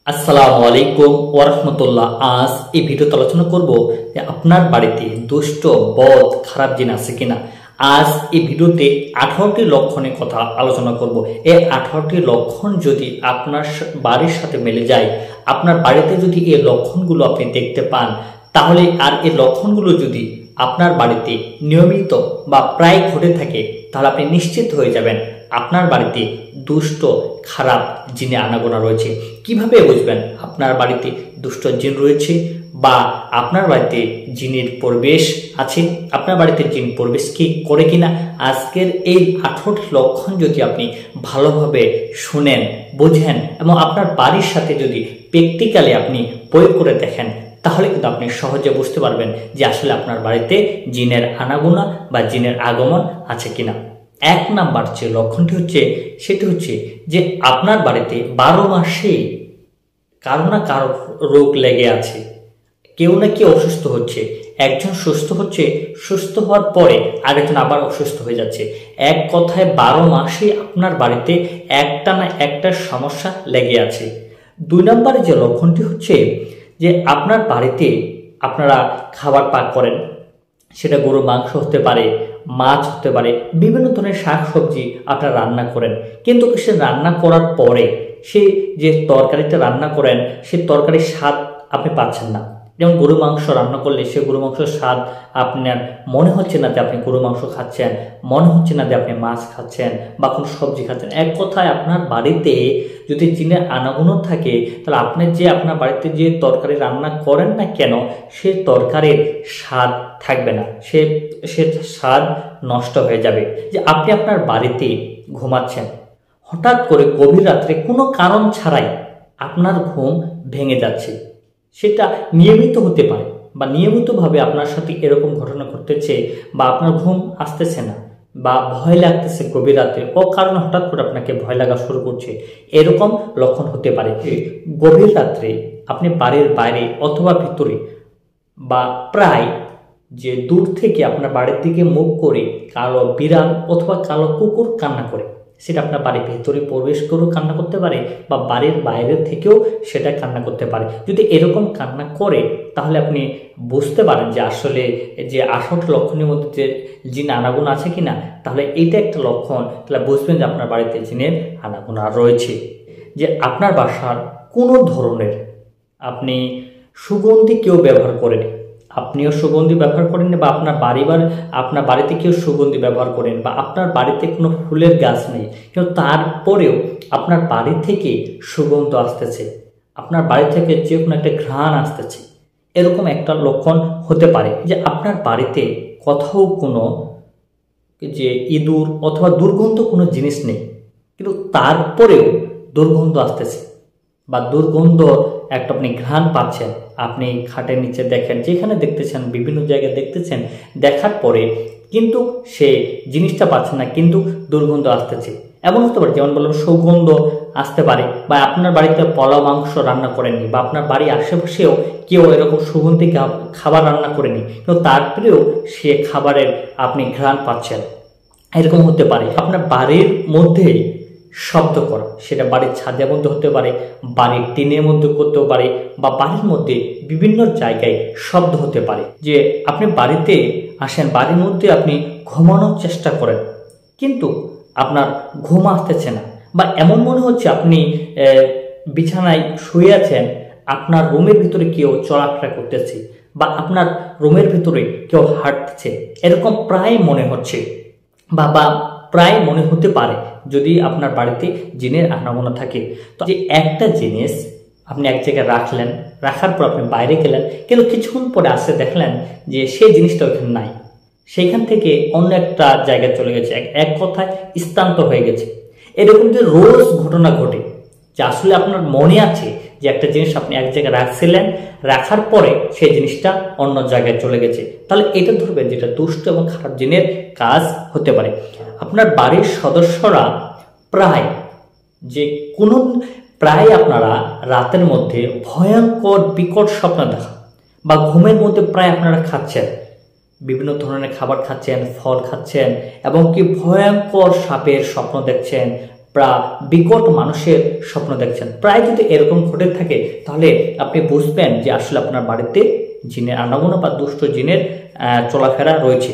আসসালামু আলাইকুম ওয়া রাহমাতুল্লাহ। আজ এই ভিডিওতে আলোচনা করব যে আপনার বাড়িতে দুষ্ট বদ খারাপ জিন আছে কিনা। আজ এই ভিডিওতে 18টি লক্ষণের কথা আলোচনা করব। এই 18টি লক্ষণ যদি আপনার বাড়ির সাথে মিলে যায়, আপনার বাড়িতে যদি এই লক্ষণগুলো আপনি দেখতে পান, তাহলে আর এই লক্ষণগুলো যদি আপনার বাড়িতে নিয়মিত বা প্রায় ঘটে থাকে, তাহলে আপনি নিশ্চিত হয়ে যাবেন আপনার বাড়িতে দুষ্ট খারাপ জিনে আনাগোনা রয়েছে। কিভাবে বুঝবেন আপনার বাড়িতে দুষ্ট জিন রয়েছে বা আপনার বাড়িতে জিনের প্রবেশ আছে, আপনার বাড়িতে জিন প্রবেশ কি করে কিনা। আজকের এই 18টি লক্ষণ যদি আপনি ভালোভাবে শুনেন, বোঝেন এবং আপনার বাড়ির সাথে যদি প্র্যাকটিক্যালি আপনি প্রয়োগ করে দেখেন, তাহলে কিন্তু আপনি সহজে বুঝতে পারবেন যে আসলে আপনার বাড়িতে জিনের আনাগোনা বা জিনের আগমন আছে কিনা। এক নাম্বার যে লক্ষণটি হচ্ছে সেটি হচ্ছে যে আপনার বাড়িতে 12 মাসে কারো না কারো রোগ লেগে আছে। কেউ না কেউ অসুস্থ হচ্ছে, একজন সুস্থ হচ্ছে, সুস্থ হওয়ার পরে আরেকজন আবার অসুস্থ হয়ে যাচ্ছে। এক কথায় 12 মাসে আপনার বাড়িতে একটা না একটা সমস্যা লেগে আছে। 2 নম্বরে যে লক্ষণটি হচ্ছে যে আপনার বাড়িতে আপনারা খাবার পাক করেন, সেটা গরুর মাংস হতে পারে, মাছ হতে পারে, বিভিন্ন ধরনের শাকসবজি আপনারা রান্না করেন, কিন্তু সে রান্না করার পরে সে যে তরকারিটা রান্না করেন সেই তরকারির স্বাদ আপনি পাচ্ছেন না। যেমন গরু মাংস রান্না করলে সে গরু মাংসের স্বাদ আপনার মনে হচ্ছে না যে আপনি গরু মাংস খাচ্ছেন, মনে হচ্ছে না যে আপনি মাছ খাচ্ছেন বা কোনো সবজি খাচ্ছেন। এক কথায় আপনার বাড়িতে যদি জিনের আনাগোনা থাকে, তাহলে আপনি যে আপনার বাড়িতে যে তরকারি রান্না করেন না কেন, সে তরকারির স্বাদ থাকবে না, সে স্বাদ নষ্ট হয়ে যাবে। যে আপনি আপনার বাড়িতে ঘুমাচ্ছেন, হঠাৎ করে গভীর রাত্রে কোনো কারণ ছাড়াই আপনার ঘুম ভেঙে যাচ্ছে, সেটা নিয়মিত হতে পারে বা নিয়মিতভাবে আপনার সাথে এরকম ঘটনা ঘটতেছে, বা আপনার ঘুম আসতেছে না বা ভয় লাগতেছে গভীর রাতে, ও কারণে হঠাৎ করে আপনাকে ভয় লাগা শুরু করছে, এরকম লক্ষণ হতে পারে। গভীর রাত্রে আপনি বাড়ির বাইরে অথবা ভিতরে বা প্রায় যে দূর থেকে আপনার বাড়ির দিকে মুখ করে কালো বিড়াল অথবা কালো কুকুর কান্না করে, সেটা আপনার বাড়ির ভেতরে প্রবেশ করেও কান্না করতে পারে বা বাড়ির বাইরে থেকেও সেটা কান্না করতে পারে। যদি এরকম কান্না করে, তাহলে আপনি বুঝতে পারেন যে আসলে যে 18টি লক্ষণের মধ্যে যে জিন আনাগোনা আছে কিনা, তাহলে এইটা একটা লক্ষণ। তাহলে বুঝবেন যে আপনার বাড়িতে জিনের আনাগোনা রয়েছে। যে আপনার বাসার কোনো ধরনের আপনি সুগন্ধি কেউ ব্যবহার করেন, আপনিও সুগন্ধি ব্যবহার করেন, বা আপনার আপনার বাড়িতে কেউ সুগন্ধি ব্যবহার করেন, বা আপনার বাড়িতে কোনো ফুলের গাছ নেই, কিন্তু তারপরেও আপনার বাড়ি থেকে সুগন্ধ আসতেছে, আপনার বাড়ি থেকে যে কোনো একটা ঘ্রাণ আসতেছে, এরকম একটা লক্ষণ হতে পারে। যে আপনার বাড়িতে কোথাও কোনো যে ইঁদুর অথবা দুর্গন্ধ কোনো জিনিস নেই, কিন্তু তারপরেও দুর্গন্ধ আসতেছে বা দুর্গন্ধ একটা আপনি ঘ্রাণ পাচ্ছেন। আপনি খাটের নিচে দেখেন, যেখানে দেখতেছেন, বিভিন্ন জায়গায় দেখতেছেন, দেখার পরে কিন্তু সে জিনিসটা পাচ্ছেন না, কিন্তু দুর্গন্ধ আসতেছে। এমন হতে পারে, যেমন বললাম, সুগন্ধ আসতে পারে, বা আপনার বাড়িতে পোলাও মাংস রান্না করেননি, বা আপনার বাড়ির আশেপাশেও কেউ এরকম সুগন্ধি খাবার রান্না করেনি, কিন্তু তারপরেও সে খাবারের আপনি ঘ্রাণ পাচ্ছেন, এরকম হতে পারে। আপনার বাড়ির মধ্যে শব্দ করা, সেটা বাড়ির ছাদের মধ্যে হতে পারে, বাড়ির টিনের মধ্যে করতেও পারে, বা বাড়ির মধ্যে বিভিন্ন জায়গায় শব্দ হতে পারে। যে আপনি বাড়িতে আসেন, বাড়ির মধ্যে আপনি ঘুমানোর চেষ্টা করেন, কিন্তু আপনার ঘুম আসতেছে না, বা এমন মনে হচ্ছে আপনি বিছানায় শুয়ে আছেন, আপনার রুমের ভিতরে কেউ চলাফেরা করতেছে, বা আপনার রুমের ভিতরে কেউ হাঁটছে, এরকম প্রায় মনে হচ্ছে বা প্রায় মনে হতে পারে যদি আপনার বাড়িতে জিনের আনাগোনা থাকে। তো যে একটা জিনিস আপনি এক জায়গায় রাখলেন, রাখার পর আপনি বাইরে গেলেন, কিন্তু কিছুক্ষণ পরে আসে দেখলেন যে সেই জিনিসটা ওখানে নাই, সেইখান থেকে অন্য একটা জায়গায় চলে গেছে, এক কথায় স্থানান্তর হয়ে গেছে। এরকম যে রোজ ঘটনা ঘটে, যে আসলে আপনার মনে আছে যে একটা জিনিস আপনি এক জায়গায় রাখছিলেন, রাখার পরে সেই জিনিসটা অন্য জায়গায় চলে গেছে, তাহলে এটা ধরবেন যেটা দুষ্ট এবং খারাপ জিনের কাজ হতে পারে। আপনার বাড়ির সদস্যরা প্রায় আপনারা রাতের মধ্যে ভয়ঙ্কর বিকট স্বপ্ন দেখা, বা ঘুমের মধ্যে প্রায় আপনারা খাচ্ছেন, বিভিন্ন ধরনের খাবার খাচ্ছেন, ফল খাচ্ছেন, এবং কি ভয়ঙ্কর সাপের স্বপ্ন দেখছেন, বা বিকট মানুষের স্বপ্ন দেখছেন, প্রায় যদি এরকম ঘটে থাকে তাহলে আপনি বুঝবেন যে আসলে আপনার বাড়িতে জিনের আনাগোনা বা দুষ্ট জিনের চলাফেরা রয়েছে।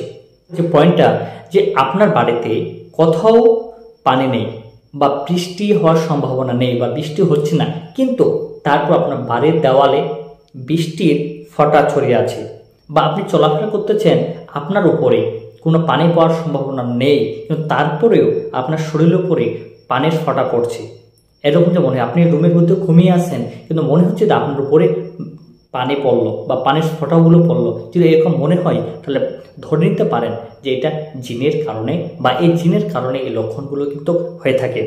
যে পয়েন্টটা, যে আপনার বাড়িতে কোথাও পানি নেই বা বৃষ্টি হওয়ার সম্ভাবনা নেই বা বৃষ্টি হচ্ছে না, কিন্তু তারপর আপনার বাড়ির দেওয়ালে বৃষ্টির ফোঁটা ছড়িয়ে আছে, বা আপনি চলাফেরা করতেছেন আপনার উপরে কোনো পানি পাওয়ার সম্ভাবনা নেই, কিন্তু তারপরেও আপনার শরীরের উপরে পানির ফোঁটা পড়ছে, এরকম যে মনে হয় আপনি রুমের মধ্যে ঘুমিয়ে আছেন কিন্তু মনে হচ্ছে যে আপনার উপরে পানি পড়লো বা পানির ফোঁটাগুলো পড়লো, যদি এরকম মনে হয় তাহলে ধরে নিতে পারেন যে এটা জিনের কারণে বা এই জিনের কারণে এই লক্ষণগুলো কিন্তু হয়ে থাকে।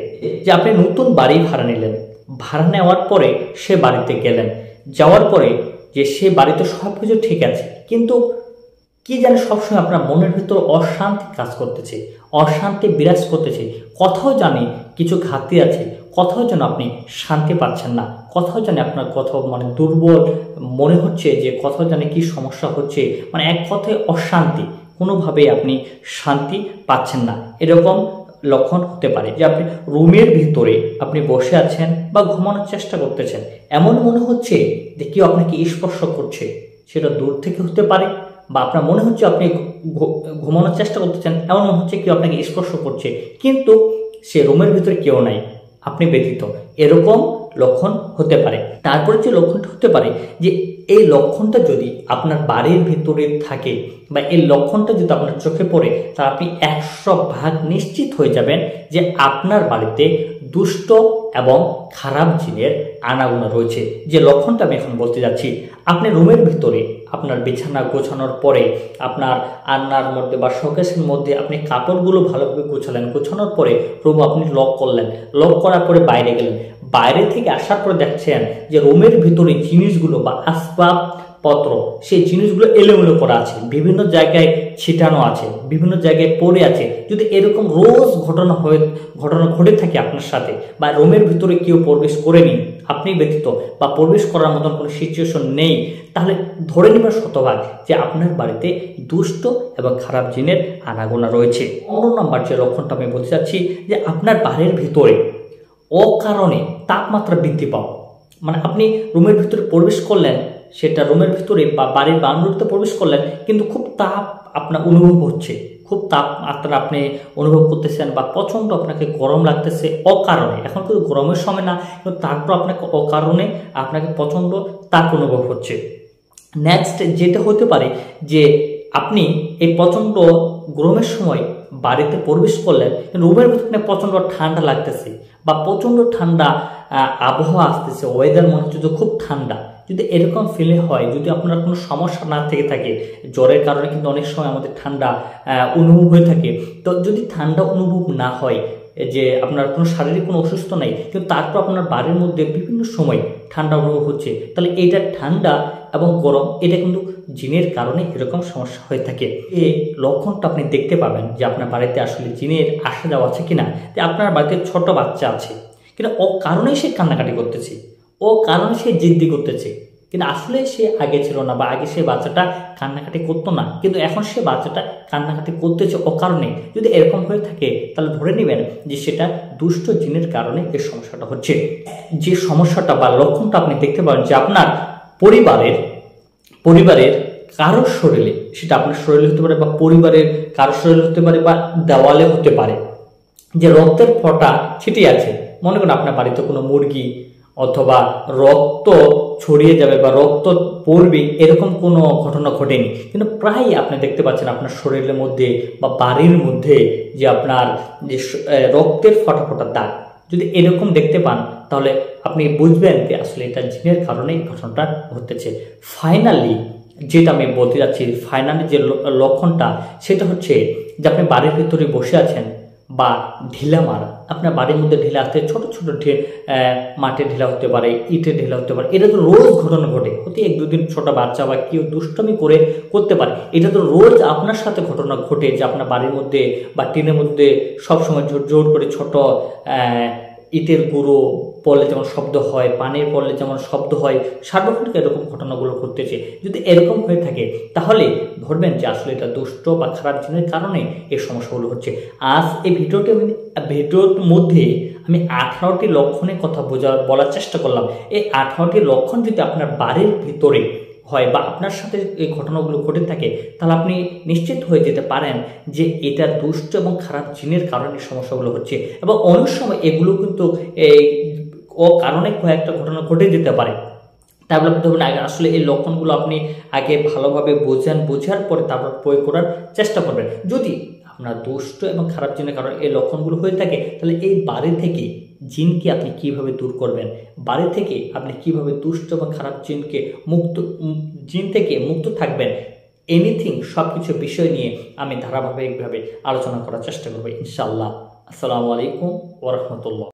যে আপনি নতুন বাড়ি ভাড়া নিলেন, ভাড়া নেওয়ার পরে সে বাড়িতে গেলেন, যাওয়ার পরে যে সে বাড়িতে সব কিছু ঠিক আছে, কিন্তু কি জানি সবসময় আপনার মনের ভিতর অশান্তি কাজ করতেছে, অশান্তি বিরাজ করতেছে, কোথাও জানি কিছু ঘাটতি আছে, কোথাও যেন আপনি শান্তি পাচ্ছেন না, কোথাও জানি আপনার কোথাও মানে দুর্বল মনে হচ্ছে, যে কোথাও জানি কি সমস্যা হচ্ছে, মানে এক কথায় অশান্তি, কোনোভাবেই আপনি শান্তি পাচ্ছেন না, এরকম লক্ষণ হতে পারে। যে আপনি রুমের ভিতরে আপনি বসে আছেন বা ঘুমানোর চেষ্টা করতেছেন, এমন মনে হচ্ছে যে কেউ আপনাকে স্পর্শ করছে, সেটা দূর থেকে হতে পারে, বা আপনার মনে হচ্ছে আপনি ঘুমানোর চেষ্টা করতেছেন, এমন মনে হচ্ছে কেউ আপনাকে স্পর্শ করছে, কিন্তু সে রুমের ভিতরে কেউ নাই, আপনি ব্যতীত, এরকম লক্ষণ হতে পারে। তারপরে যে লক্ষণটা হতে পারে, যে এই লক্ষণটা যদি আপনার বাড়ির ভিতরে থাকে বা এই লক্ষণটা যদি আপনার চোখে পড়ে, তা আপনি 100% নিশ্চিত হয়ে যাবেন যে আপনার বাড়িতে দুষ্ট এবং খারাপ জিনের আনাগোনা রয়েছে। যে লক্ষণটা আমি এখন বলতে যাচ্ছি, আপনি রুমের ভিতরে আপনার বিছানা গোছানোর পরে আপনার আলনার মধ্যে বা শোকেসের মধ্যে আপনি কাপড়গুলো ভালোভাবে গোছালেন, গোছানোর পরে রুম আপনি লক করলেন, লক করার পরে বাইরে গেলেন, বাইরে থেকে আসার পরে দেখছেন যে রুমের ভিতরে জিনিসগুলো বা আসবাবপত্র সেই জিনিসগুলো এলোমেলো করা আছে, বিভিন্ন জায়গায় ছিটানো আছে, বিভিন্ন জায়গায় পড়ে আছে। যদি এরকম রোজ ঘটনা ঘটে থাকে আপনার সাথে, বা রুমের ভিতরে কেউ প্রবেশ করেনি আপনি ব্যতীত, বা প্রবেশ করার মতন কোনো সিচুয়েশন নেই, তাহলে ধরে নেবেন শতভাগ যে আপনার বাড়িতে দুষ্ট এবং খারাপ জিনের আনাগোনা রয়েছে। 15 নম্বর যে লক্ষণটা আমি বলতে চাচ্ছি, যে আপনার বাড়ির ভিতরে অকারণে তাপমাত্রা বৃদ্ধি পাওয়া, মানে আপনি রুমের ভিতরে প্রবেশ করলেন, সেটা রুমের ভিতরে বা বাড়ির বারান্দাতে প্রবেশ করলেন, কিন্তু খুব তাপ আপনার অনুভব হচ্ছে, খুব তাপমাত্রা আপনি অনুভব করতেছেন, বা প্রচণ্ড আপনাকে গরম লাগতেছে অকারণে, এখন কিন্তু গরমের সময় না, কিন্তু তারপর আপনাকে অকারণে আপনাকে প্রচণ্ড তাপ অনুভব হচ্ছে। নেক্সট যেটা হতে পারে, যে আপনি এই প্রচণ্ড গরমের সময় বাড়িতে প্রবেশ করলেন, রুমের ভিতরে প্রচণ্ড ঠান্ডা লাগতেছে বা প্রচণ্ড ঠান্ডা আবহাওয়া আসতেছে, ওয়েদার মনে হচ্ছে খুব ঠান্ডা। যদি এরকম ফিলে হয়, যদি আপনার কোনো সমস্যা না থেকে থাকে, জ্বরের কারণে কিন্তু অনেক সময় আমাদের ঠান্ডা অনুভব হয়ে থাকে, তো যদি ঠান্ডা অনুভব না হয়, যে আপনার কোনো শারীরিক কোনো অসুস্থ নেই, কিন্তু তারপর আপনার বাড়ির মধ্যে বিভিন্ন সময় ঠান্ডা অনুভব হচ্ছে, তাহলে এইটা ঠান্ডা এবং গরম, এটা কিন্তু জিনের কারণে এরকম সমস্যা হয়ে থাকে। এই লক্ষণটা আপনি দেখতে পাবেন যে আপনার বাড়িতে আসলে জিনের আসা যাওয়া আছে কিনা। যে আপনার বাড়িতে ছোট বাচ্চা আছে, কিন্তু ও কারণেই সে কান্নাকাটি করতেছে, ও কারণে সে জিদ্দি করতেছে, কিন্তু আসলে সে আগে ছিল না, বা আগে সে বাচ্চাটা কান্নাকাটি করতো না, কিন্তু এখন সে বাচ্চাটা কান্নাকাটি করতেছে ও কারণে। যদি এরকম হয়ে থাকে তাহলে ধরে নেবেন যে সেটা দুষ্ট জিনের কারণে এই সমস্যাটা হচ্ছে। যে সমস্যাটা বা লক্ষণটা আপনি দেখতে পাবেন, যে আপনার পরিবারের কারোর শরীরে, সেটা আপনার শরীরে হতে পারে বা পরিবারের কারোর শরীরে হতে পারে বা দেওয়ালে হতে পারে, যে রক্তের ফোঁটা ছিটিয়ে আছে। মনে করেন আপনার বাড়িতে কোনো মুরগি অথবা রক্ত ছড়িয়ে যাবে বা রক্ত পড়বে, এরকম কোনো ঘটনা ঘটেনি, কিন্তু প্রায় আপনি দেখতে পাচ্ছেন আপনার শরীরের মধ্যে বা বাড়ির মধ্যে যে আপনার যে রক্তের ফোঁটা ফোঁটা দাগ, যদি এরকম দেখতে পান তাহলে আপনি বুঝবেন যে আসলে এটা জিনের কারণে এই ঘটনাটা ঘটেছে। ফাইনালি যেটা আমি বলতে যাচ্ছি, ফাইনালি যে লক্ষণটা, সেটা হচ্ছে যে আপনি বাড়ির ভিতরে বসে আছেন বা ঢিলা মারা, আপনার বাড়ির মধ্যে ঢিলা আসতে ছোট ছোট মাটির ঢিলা হতে পারে, ইটের ঢিলা হতে পারে, এটা তো রোজ ঘটনা ঘটে, হতে 1-2 দিন ছোট বাচ্চা বা কেউ দুষ্টমি করতে পারে, এটা তো রোজ আপনার সাথে ঘটনা ঘটে, যে আপনার বাড়ির মধ্যে বা টিনের মধ্যে সবসময় জোর জোর করে ছোট ইটের গুঁড়ো পড়লে যেমন শব্দ হয়, পানির পড়লে যেমন শব্দ হয়, সার্বক্ষণিক এরকম ঘটনাগুলো ঘটতেছে। যদি এরকম হয়ে থাকে তাহলে ধরবেন যে আসলে এটা দুষ্ট বা খারাপ জিনের কারণে এই সমস্যাগুলো হচ্ছে। আজ এই ভিডিওর মধ্যে আমি 18টি লক্ষণের কথা বলার চেষ্টা করলাম। এই 18টি লক্ষণ যদি আপনার বাড়ির ভিতরে হয় বা আপনার সাথে এই ঘটনাগুলো ঘটে থাকে, তাহলে আপনি নিশ্চিত হয়ে যেতে পারেন যে এটা দুষ্ট এবং খারাপ জিনের কারণে সমস্যাগুলো হচ্ছে। এবং অনেক সময় এগুলো কিন্তু এই কারণে কয়েকটা ঘটনা ঘটে যেতে পারে। তারপরে ধরুন আসলে এই লক্ষণগুলো আপনি আগে ভালোভাবে বোঝার পরে তারপর প্রয়োগ করার চেষ্টা করবেন। যদি আপনার দুষ্ট এবং খারাপ জিনের কারণে এই লক্ষণগুলো হয়ে থাকে, তাহলে এই বাড়ি থেকে জিনকে আপনি কিভাবে দূর করবেন, বাড়ি থেকে আপনি কিভাবে দুষ্ট এবং খারাপ জিন থেকে মুক্ত থাকবেন, এনিথিং সবকিছু বিষয় নিয়ে আমি ধারাবাহিকভাবে আলোচনা করার চেষ্টা করবো ইনশাআল্লাহ। আসসালামু আলাইকুম ওয়া রাহমাতুল্লাহ।